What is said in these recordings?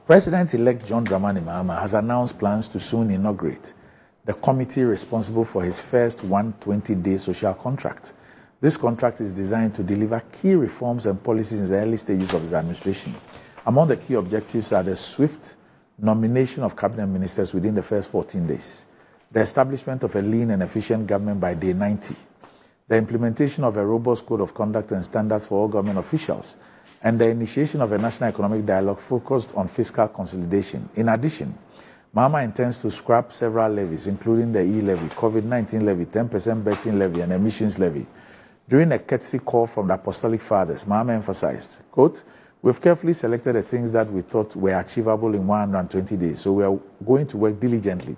President-elect John Dramani Mahama has announced plans to soon inaugurate the committee responsible for his first 120-day social contract. This contract is designed to deliver key reforms and policies in the early stages of his administration. Among the key objectives are the swift nomination of cabinet ministers within the first 14 days, the establishment of a lean and efficient government by day 90, the implementation of a robust code of conduct and standards for all government officials, and the initiation of a national economic dialogue focused on fiscal consolidation. In addition, Mahama intends to scrap several levies, including the E-levy, COVID-19 levy, 10% betting levy, and emissions levy. During a courtesy call from the Apostolic Fathers, Mahama emphasized, quote, "We've carefully selected the things that we thought were achievable in 120 days, so we are going to work diligently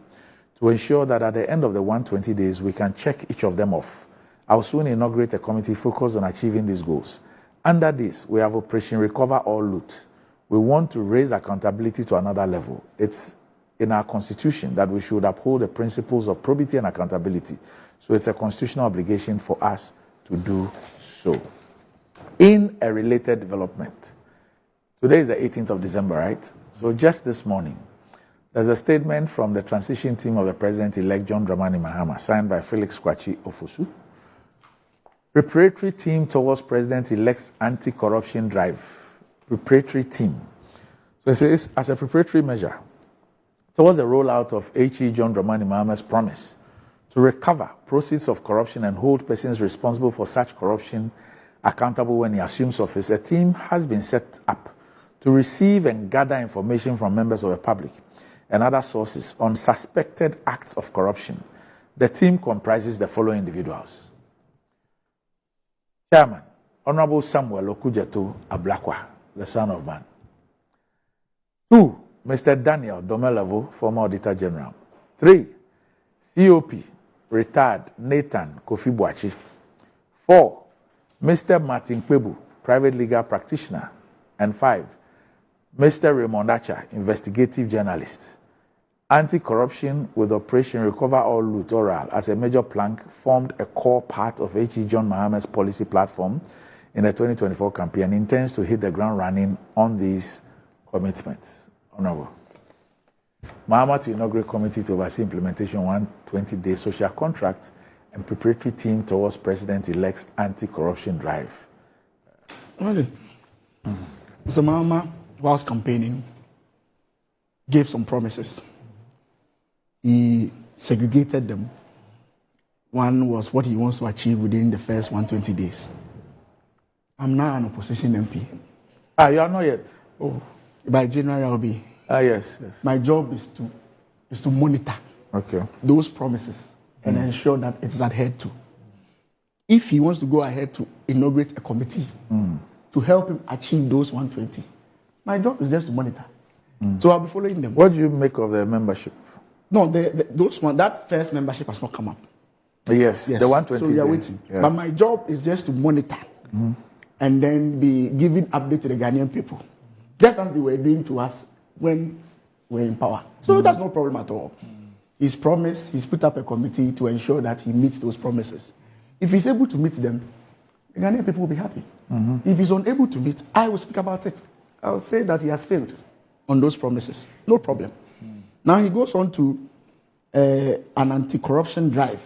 to ensure that at the end of the 120 days, we can check each of them off. I will soon inaugurate a committee focused on achieving these goals. Under this, we have Operation Recover or Loot. We want to raise accountability to another level. It's in our constitution that we should uphold the principles of probity and accountability. So it's a constitutional obligation for us to do so." In a related development, today is the 18th of December, right? So just this morning, there's a statement from the transition team of the President-elect John Dramani Mahama, signed by Felix Kwesi Ofosu. Preparatory team towards President-elect's anti-corruption drive. Preparatory team. So it says, as a preparatory measure towards the rollout of H.E. John Dramani Mahama's promise to recover proceeds of corruption and hold persons responsible for such corruption accountable when he assumes office, a team has been set up to receive and gather information from members of the public and other sources on suspected acts of corruption. The team comprises the following individuals: Chairman, Honorable Samuel Okujeto Ablakwa, the son of man. 2, Mr. Daniel Domelevo, former Auditor General. 3, COP, retired Nathan Kofi Boachi. 4, Mr. Martin Kwebu, private legal practitioner. And 5, Mr. Raymond Acha, investigative journalist. Anti-corruption with Operation Recover or Loot Oral as a major plank formed a core part of H.E. John Mahama's policy platform in the 2024 campaign and intends to hit the ground running on these commitments. Honorable. Mahama to inaugurate committee to oversee implementation 120-day social contract and preparatory team towards President-elect's anti-corruption drive. Mr. Mahama, whilst campaigning, gave some promises. He segregated them. One was what he wants to achieve within the first 120 days. I'm now an opposition MP. You are not yet? Oh, by January I'll be. Yes. My job is to monitor those promises and ensure that it is adhered to. If he wants to go ahead to inaugurate a committee to help him achieve those 120, my job is just to monitor. So I'll be following them. What do you make of the membership? No, that first membership has not come up. Yes. The 120. So we are waiting. Yes. But my job is just to monitor and then be giving update to the Ghanaian people, just as they were doing to us when we were in power. So that's no problem at all. He's promised, he's put up a committee to ensure that he meets those promises. If he's able to meet them, the Ghanaian people will be happy. If he's unable to meet, I will speak about it. I will say that he has failed on those promises. No problem. Now he goes on to an anti-corruption drive,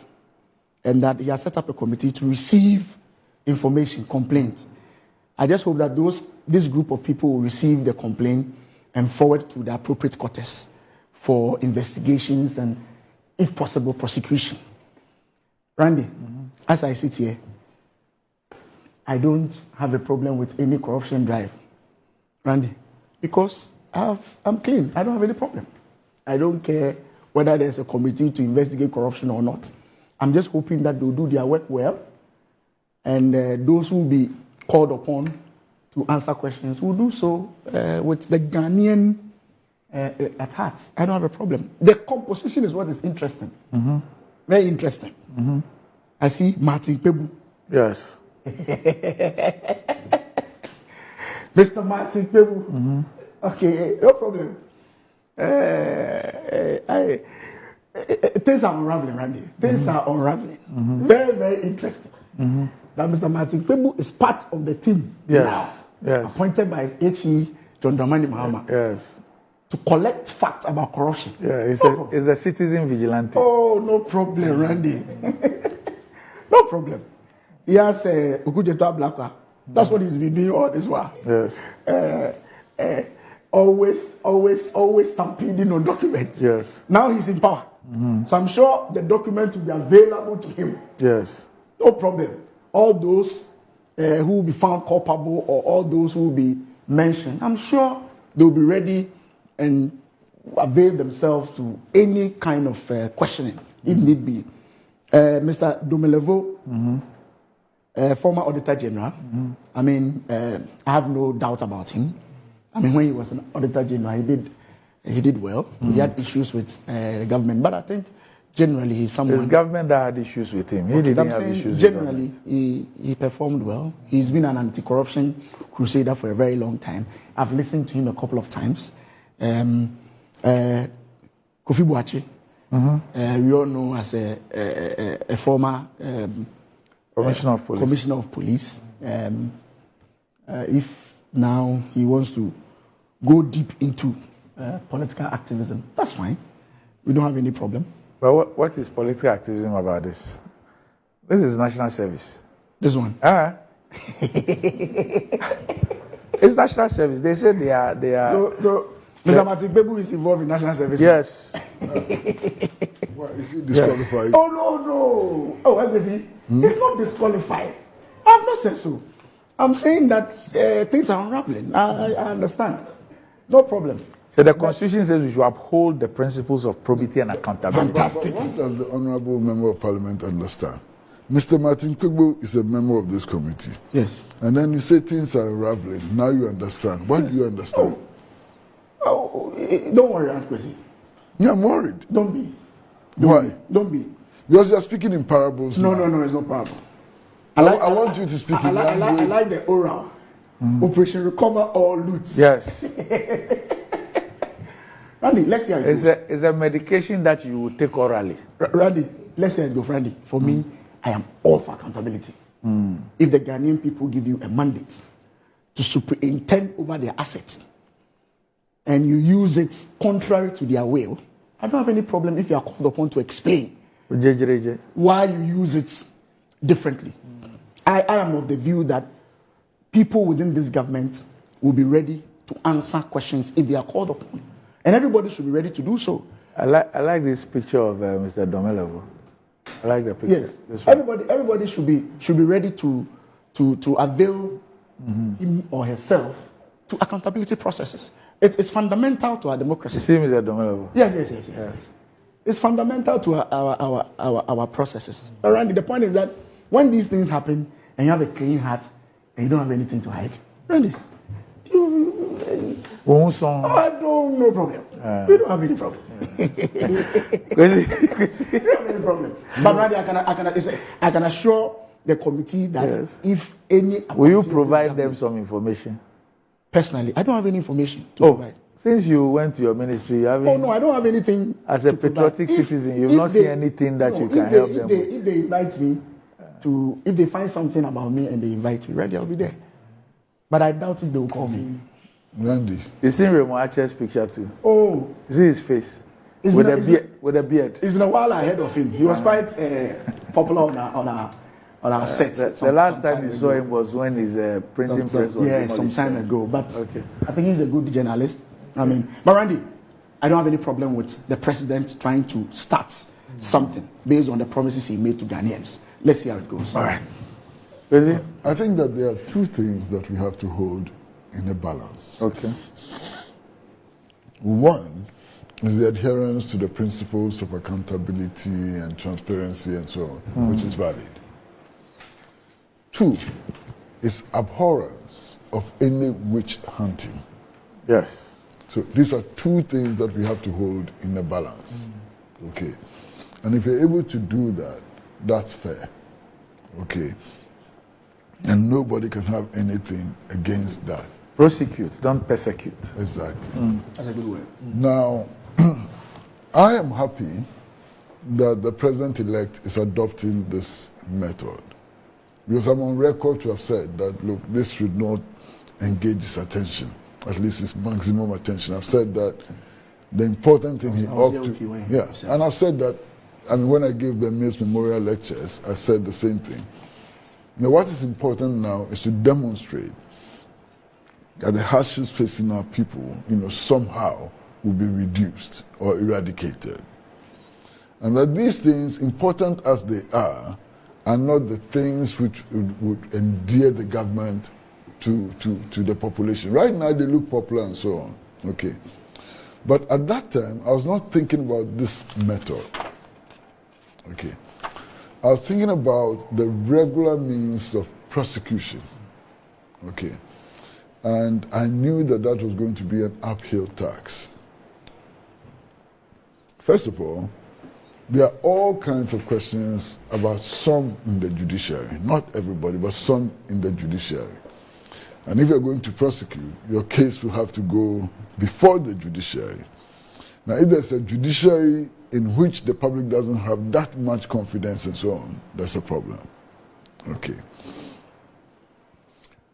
and that he has set up a committee to receive information, complaints. I just hope that this group of people will receive the complaint and forward to the appropriate quarters for investigations and, if possible, prosecution. Randy, as I sit here, I don't have a problem with any corruption drive. Randy, because I'm clean. I don't have any problem. I don't care whether there's a committee to investigate corruption or not. I'm just hoping that they'll do their work well, and those who will be called upon to answer questions will do so with the Ghanaian at heart. I don't have a problem. The composition is what is interesting. Very interesting. I see Martin Kwebu. Yes. Mr. Martin Kwebu. Okay, no problem. Things are unraveling, Randy. Things are unraveling. Very, very interesting. That Mr. Martin Kwebu is part of the team now, appointed by H.E. John Dramani Mahama. Yes. to collect facts about corruption. Yeah, it's a citizen vigilante. Oh, no problem, Randy. No problem. He has Okujeto Ablakwa. That's what he's been doing all this while. Yes. Always stampeding on documents. Yes. Now he's in power. So I'm sure the document will be available to him. Yes. No problem. All those who will be found culpable or all those who will be mentioned, I'm sure they'll be ready and avail themselves to any kind of questioning, if need be. Mr. Domelevo, former Auditor General, I mean, I have no doubt about him. I mean, when he was an Auditor General, he did well. He had issues with the government, but I think generally he's someone. It's government that had issues with him. He didn't have issues generally, with government. he performed well. He's been an anti-corruption crusader for a very long time. I've listened to him a couple of times. Kofi Boakye, we all know as a former Commissioner of Police. Commissioner of Police. If now he wants to go deep into political activism, that's fine. We don't have any problem. But what is political activism about this? This is national service. This one. It's national service. They say they are. Mr. Martin Bebu is involved in national service. Yes. Why is he disqualified? Yes. Oh no. Oh, Kwesi, he's not disqualified. I've not said so. I'm saying that things are unraveling. I understand. No problem. So the Constitution says we should uphold the principles of probity and accountability. Fantastic. What does the Honourable Member of Parliament understand? Mr. Martin Kwegbo is a member of this committee. Yes. And then you say things are unraveling. Now you understand. What do you understand? Don't worry, Aunt Kwesi. Yeah, I'm worried. Don't be. Why? Don't be. Because you are speaking in parables. No, now. no, it's no problem. I want you to speak in language. I like the oral. Operation Recover or Loot. Yes. Randy, let's see how it goes. It's a medication that you will take orally. Randy, let's see how it goes, Randy. For me, I am all for accountability. If the Ghanaian people give you a mandate to superintend over their assets and you use it contrary to their will, I don't have any problem if you are called upon to explain why you use it differently. I am of the view that people within this government will be ready to answer questions if they are called upon. And everybody should be ready to do so. I like this picture of Mr. Domelevo. I like the picture. Yes. Everybody should be ready to avail him or herself to accountability processes. It's fundamental to our democracy. You see Mr. Domelevo? Yes. It's fundamental to our processes. But Randy, the point is that when these things happen and you have a clean heart and you don't have anything to hide, Randy, no problem. We don't have any problem. We don't have any problem. But Randy, I can assure the committee that if any... Will you provide them some information? Personally, I don't have any information to provide. Since you went to your ministry, you haven't... Oh, no, I don't have anything. As a patriotic citizen, you've not seen anything that you can help them with. If they invite me to... If they find something about me and they invite me, Randy, I'll be there. But I doubt if they will call me. Randy. You seen Raymond Ache's picture too? Oh. You see his face? With a beard. It's been a while ahead of him. He was quite popular on our set. The last time you saw him was when his printing press was... Yeah, some time ago. But I think he's a good journalist. I mean, but Randy, I don't have any problem with the president trying to start something based on the promises he made to Ghanaians. Let's see how it goes. All right. Ready? I think that there are two things that we have to hold in a balance. Okay. One is the adherence to the principles of accountability and transparency and so on, which is valid. Two is abhorrence of any witch hunting. Yes. So these are two things that we have to hold in a balance. Okay. And if you're able to do that, that's fair. Okay. And nobody can have anything against that. Prosecute, don't persecute. Exactly. That's a good word. Now, I am happy that the president-elect is adopting this method. Because I'm on record to have said that, look, this should not engage his attention. at least his maximum attention. I've said that the important thing he ought to, yeah, and I've said that, I mean, when I gave the Mills Memorial lectures, I said the same thing. Now, what is important now is to demonstrate that the hardships facing our people, somehow will be reduced or eradicated. And that these things, important as they are not the things which would endear the government to the population. Right now, they look popular and so on. Okay. But at that time, I was not thinking about this method. Okay. I was thinking about the regular means of prosecution. Okay. And I knew that that was going to be an uphill task. First of all, there are all kinds of questions about some in the judiciary. Not everybody, but some in the judiciary. And if you're going to prosecute, your case will have to go before the judiciary. Now, if there's a judiciary in which the public doesn't have that much confidence and so on, that's a problem. Okay.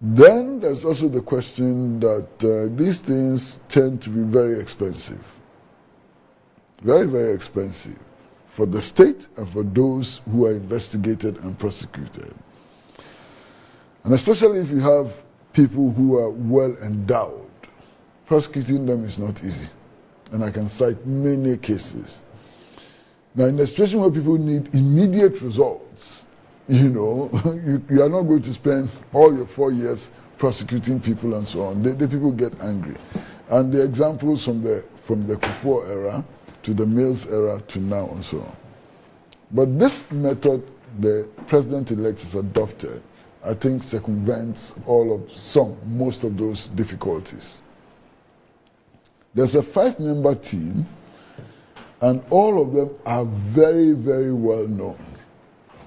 Then there's also the question that these things tend to be very expensive. Very, very expensive for the state and for those who are investigated and prosecuted. And especially if you have people who are well endowed, prosecuting them is not easy. And I can cite many cases. Now, in a situation where people need immediate results, you are not going to spend all your 4 years prosecuting people and so on. The people get angry. And the examples from the Kufuor era to the Mills era to now and so on. But this method the president-elect has adopted, I think, circumvents most of those difficulties. There's a 5-member team, and all of them are very, very well known.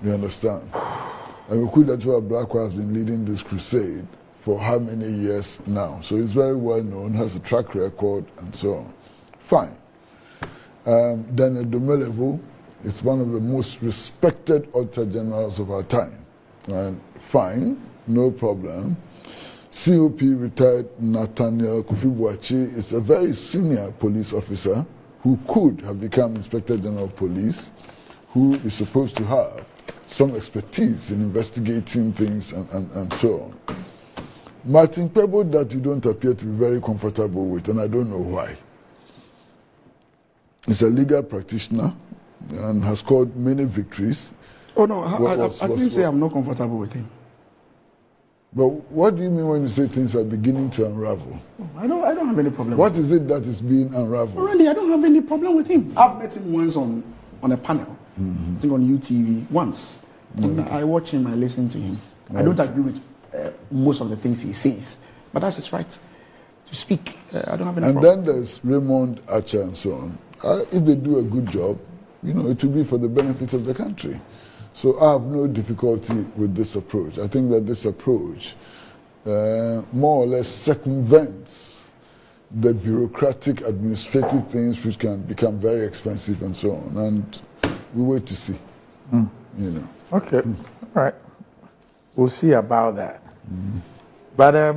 You understand? And Okudatua Blackwell has been leading this crusade for how many years now? So he's very well known, has a track record, and so on. Fine. Daniel Domelevo is one of the most respected auditor generals of our time. And fine, no problem. COP retired Nathaniel Kofi-Boakye is a very senior police officer who could have become Inspector General of Police, who is supposed to have some expertise in investigating things and so on. Martin Pebo, that you don't appear to be very comfortable with, and I don't know why. He's a legal practitioner and has scored many victories. Oh no, I didn't say I'm not comfortable with him. But what do you mean when you say things are beginning to unravel? I don't have any problem. What is it that is being unraveled? Really, I don't have any problem with him. I've met him once on a panel, I think on UTV once. And I watch him, I listen to him. I don't agree with most of the things he says, but that's his right to speak. I don't have any problem. And then there's Raymond Archer and so on. If they do a good job, it will be for the benefit of the country. So I have no difficulty with this approach. I think that this approach more or less circumvents the bureaucratic administrative things which can become very expensive and so on. And we wait to see. Okay. All right. We'll see about that. But